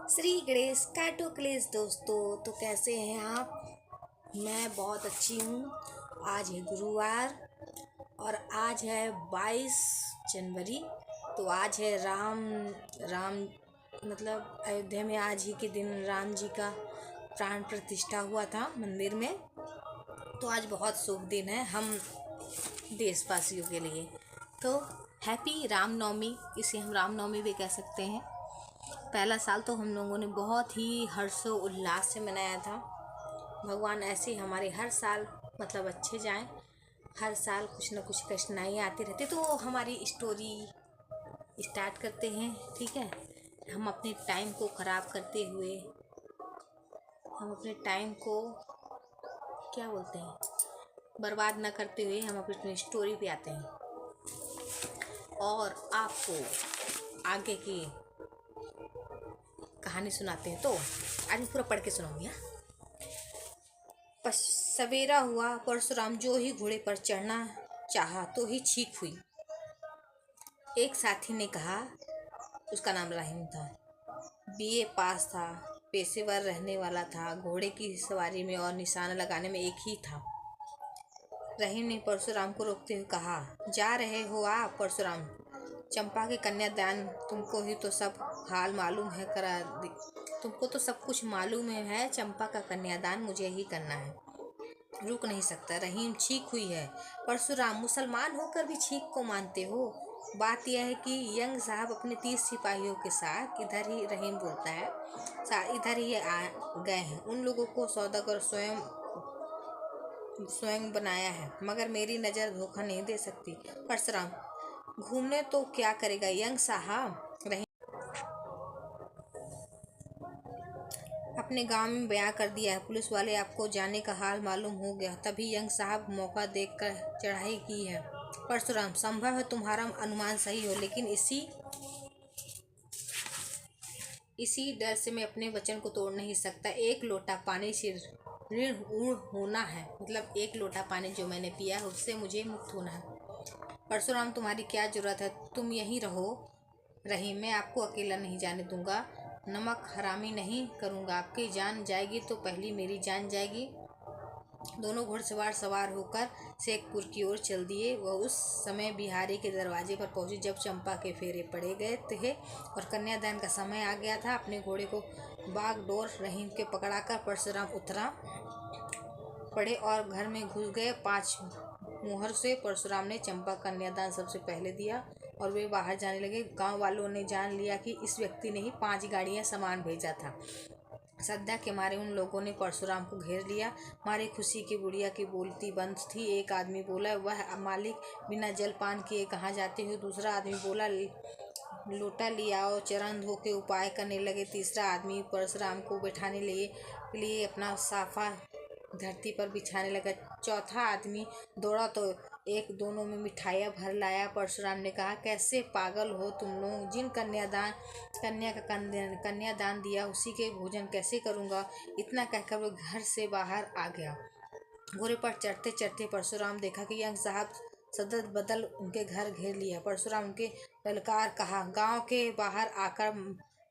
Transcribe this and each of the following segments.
श्री गणेश काटो क्लेश दोस्तों। तो कैसे हैं आप? मैं बहुत अच्छी हूँ। आज है गुरुवार और आज है 22 जनवरी। तो आज है राम मतलब अयोध्या में आज ही के दिन राम जी का प्राण प्रतिष्ठा हुआ था मंदिर में। तो आज बहुत शुभ दिन है हम देशवासियों के लिए। तो हैप्पी रामनवमी, इसे हम रामनवमी भी कह सकते हैं। पहला साल तो हम लोगों ने बहुत ही हर्षोल्लास से मनाया था। भगवान ऐसे हमारे हर साल मतलब अच्छे जाएं। हर साल कुछ न कुछ कठिनाइयाँ आती रहती। तो हमारी स्टोरी स्टार्ट करते हैं, ठीक है। हम अपने टाइम को ख़राब करते हुए, हम अपने टाइम को क्या बोलते हैं, बर्बाद न करते हुए हम अपनी स्टोरी पे आते हैं और आपको आगे की कहानी सुनाते हैं। तो आज मैं पूरा पढ़ के सुनाऊंगी। सवेरा हुआ, परशुराम जो ही घोड़े पर चढ़ना चाहा तो ही छींक हुई। एक साथी ने कहा, उसका नाम रहीम था, बीए पास था, पेशेवर रहने वाला था, घोड़े की सवारी में और निशाना लगाने में एक ही था। रहीम ने परशुराम को रोकते हुए कहा, जा रहे हो आप परशुराम? चंपा के कन्यादान तुमको ही तो सब हाल मालूम है, करा दी। तुमको तो सब कुछ मालूम है। चंपा का कन्यादान मुझे ही करना है, रुक नहीं सकता। रहीम छींक हुई है। परशुराम, मुसलमान होकर भी छींक को मानते हो? बात यह है कि यंग साहब अपने 30 सिपाहियों के साथ इधर ही, रहीम बोलता है, इधर ही आ गए हैं। उन लोगों को सौदागर स्वयं बनाया है, मगर मेरी नज़र धोखा नहीं दे सकती। परशुराम, घूमने तो क्या करेगा यंग साहब? रहीम अपने गांव में बयां कर दिया है, पुलिस वाले आपको जाने का हाल मालूम हो गया, तभी यंग साहब मौका देखकर चढ़ाई की है। परशुराम, संभव है तुम्हारा अनुमान सही हो, लेकिन इसी डर से मैं अपने वचन को तोड़ नहीं सकता। एक लोटा पानी से ऋण होना है, मतलब एक लोटा पानी जो मैंने पिया है उससे मुझे मुक्त होना है। परशुराम, तुम्हारी क्या जरूरत है, तुम यहीं रहो। रहीम, मैं आपको अकेला नहीं जाने दूंगा, नमक हरामी नहीं करूंगा। आपकी जान जाएगी तो पहली मेरी जान जाएगी। दोनों घुड़सवार सवार होकर शेखपुर की ओर चल दिए। वह उस समय बिहारी के दरवाजे पर पहुंची जब चंपा के फेरे पड़े गए थे और कन्यादान का समय आ गया था। अपने घोड़े को बागडोर रहीम के पकड़ाकर परशुराम उतरा पड़े और घर में घुस गए। 5 मुहर से परशुराम ने चंपा कन्यादान सबसे पहले दिया और वे बाहर जाने लगे। गांव वालों ने जान लिया कि इस व्यक्ति ने ही 5 गाड़ियां सामान भेजा था। श्रद्धा के मारे उन लोगों ने परशुराम को घेर लिया। मारी खुशी की बुढ़िया की बोलती बंद थी। एक आदमी बोला, वह मालिक, बिना जलपान किए कहाँ जाते हो? दूसरा आदमी बोला, लोटा लिया और चरण धो के उपाय करने लगे। तीसरा आदमी परशुराम को बैठाने लिए अपना साफा धरती पर बिछाने लगा। चौथा आदमी दौड़ा तो एक दोनों में मिठाइयाँ भर लाया। परशुराम ने कहा, कैसे पागल हो तुम लोग? जिन कन्यादान दिया उसी के भोजन कैसे करूँगा? इतना कहकर वो घर से बाहर आ गया। घोड़े पर चढ़ते चढ़ते परशुराम देखा कि यंग साहब सदल बदल उनके घर घेर लिया। परशुराम उनके ललकार कहा, गांव के बाहर आकर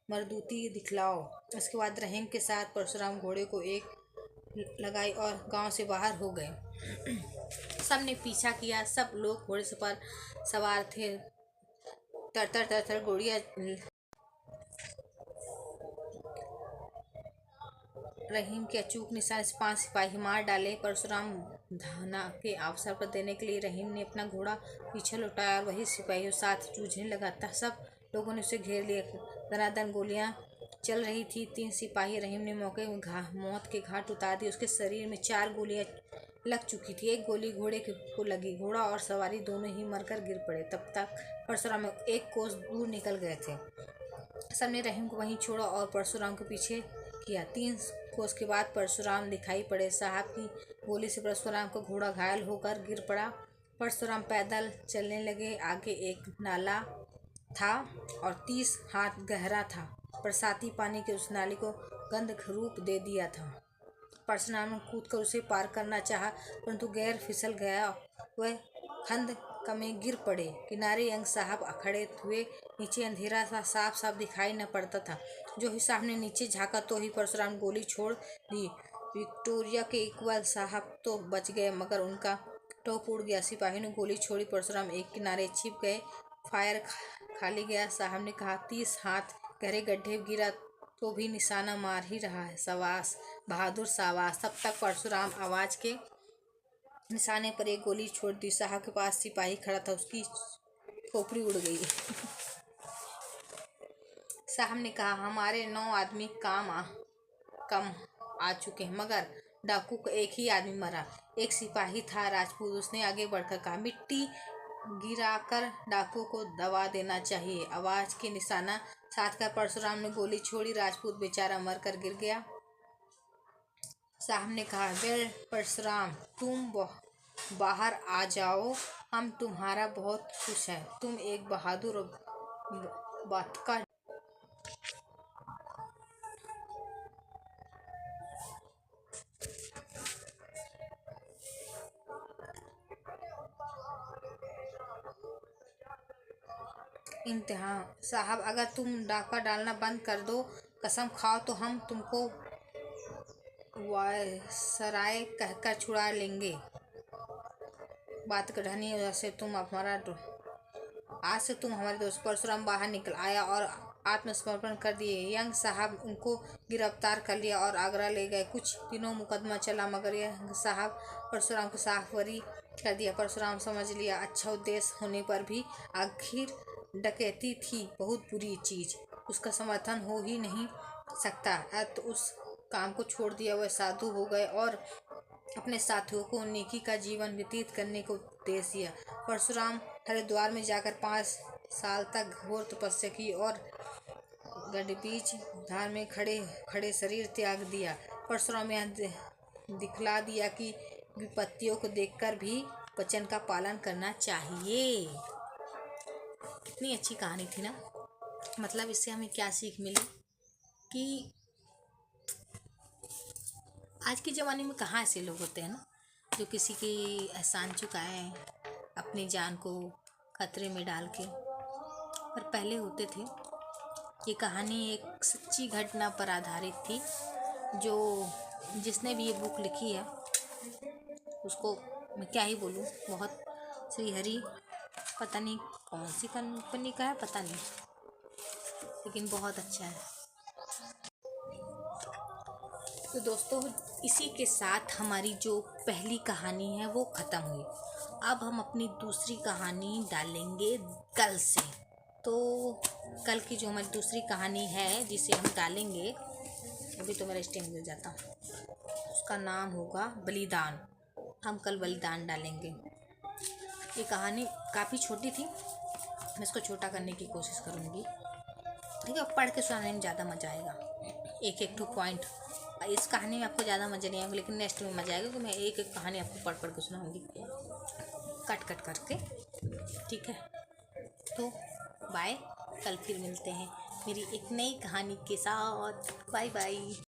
मर्दूती दिखलाओ। इसके बाद रहीम के साथ परशुराम घोड़े को एक लगाई और गांव से बाहर हो गए। सब ने पीछा किया। सब लोग घोड़े पर सवार थे। तर गोड़िया रहीम के अचूक निशान से 5 सिपाही मार डाले। परशुराम धाना के अवसर पर देने के लिए रहीम ने अपना घोड़ा पीछे लौटाया और वही सिपाहियों साथ जूझने लगा था। सब लोगों ने उसे घेर लिया। दनादन गोलियां चल रही थी। 3 सिपाही रहीम ने मौके में मौत के घाट उतार दी। उसके शरीर में 4 गोलियां लग चुकी थी। एक गोली घोड़े को लगी। घोड़ा और सवारी दोनों ही मरकर गिर पड़े। तब तक परशुराम 1 कोस दूर निकल गए थे। सबने रहीम को वहीं छोड़ा और परशुराम के पीछे किया। 3 कोस के बाद परशुराम दिखाई पड़े। साहब की गोली से परशुराम का घोड़ा घायल होकर गिर पड़ा। परशुराम पैदल चलने लगे। आगे एक नाला था और 30 हाथ गहरा था। बरसाती पानी के उस नाली को गंध रूप दे दिया था। परशुराम ने कूदकर उसे पार करना चाहा, परंतु गैर फिसल गया। वह खंड में गिर पड़े। किनारे यंग साहब खड़े हुए। नीचे अंधेरा सा साफ साफ दिखाई न पड़ता था। जो ही साहब ने नीचे झाँका तो ही परशुराम गोली छोड़ दी। विक्टोरिया के इकबाल साहब तो बच गए, मगर उनका टॉप उड़ गया। सिपाही ने गोली छोड़ी। परशुराम एक किनारे छिप गए। फायर खाली गया। साहब ने कहा, 30 हाथ गहरे गड्ढे गिरा तो भी निशाना मार ही रहा है। शाबाश बहादुर शाबाश। तब तक परशुराम आवाज के निशाने पर एक गोली छोड़ दी। साहब के पास सिपाही खड़ा था, उसकी खोपड़ी उड़ गई। साहब ने कहा, हमारे 9 आदमी कम आ चुके हैं, मगर डाकू का एक ही आदमी मरा। एक सिपाही था राजपूत। उसने आगे बढ़कर कहा, मिट्टी गिराकर डाकू को दबा देना चाहिए। आवाज के निशाना साध कर परशुराम ने गोली छोड़ी। राजपूत बेचारा मर कर गिर गया। साहब ने कहा, वेल परशुराम, तुम बाहर आ जाओ, हम तुम्हारा बहुत खुश हैं। तुम एक बहादुर बात का इम्तिहान। साहब, अगर तुम डाका डालना बंद कर दो, कसम खाओ, तो हम तुमको वायसराय कहकर छुड़ा लेंगे। बात कढ़नी से तुम हमारा आज से तुम हमारे दोस्त। परशुराम बाहर निकल आया और आत्मसमर्पण कर दिए। यंग साहब उनको गिरफ्तार कर लिया और आगरा ले गए। कुछ दिनों मुकदमा चला, मगर यंग साहब परशुराम को साफ बरी कर दिया। परशुराम समझ लिया, अच्छा उद्देश्य होने पर भी आखिर डकैती थी बहुत बुरी चीज, उसका समर्थन हो ही नहीं सकता। तो उस काम को छोड़ दिया। वह साधु हो गए और अपने साथियों को नेकी का जीवन व्यतीत करने को उपदेश दिया। परशुराम हरिद्वार में जाकर 5 साल तक घोर तपस्या की और गढ़बीच धार में खड़े खड़े शरीर त्याग दिया। परशुराम यह दिखला दिया कि विपत्तियों को देखकर भी वचन का पालन करना चाहिए। कितनी अच्छी कहानी थी ना। मतलब इससे हमें क्या सीख मिली कि आज के ज़माने में कहाँ ऐसे लोग होते हैं ना, जो किसी की एहसान चुकाएं अपनी जान को खतरे में डाल के। पर पहले होते थे। ये कहानी एक सच्ची घटना पर आधारित थी। जो जिसने भी ये बुक लिखी है उसको मैं क्या ही बोलूँ, बहुत श्रीहरि, पता नहीं कौन सी कंपनी का है, पता नहीं, लेकिन बहुत अच्छा है। तो दोस्तों, इसी के साथ हमारी जो पहली कहानी है वो ख़त्म हुई। अब हम अपनी दूसरी कहानी डालेंगे कल से। तो कल की जो हमारी दूसरी कहानी है जिसे हम डालेंगे, अभी तो मेरा स्टेम मिल जाता, उसका नाम होगा बलिदान। हम कल बलिदान डालेंगे। ये कहानी काफ़ी छोटी थी, मैं इसको छोटा करने की कोशिश करूँगी। ठीक है, पढ़ के सुनाने में ज़्यादा मज़ा आएगा। एक एक टू पॉइंट। इस कहानी में आपको ज़्यादा मज़ा नहीं आएगा, लेकिन नेक्स्ट में मज़ा आएगा कि मैं एक एक कहानी आपको पढ़ के सुनाऊंगी, कट कट करके। ठीक है, तो बाय। कल फिर मिलते हैं मेरी एक नई कहानी के साथ। Bye bye.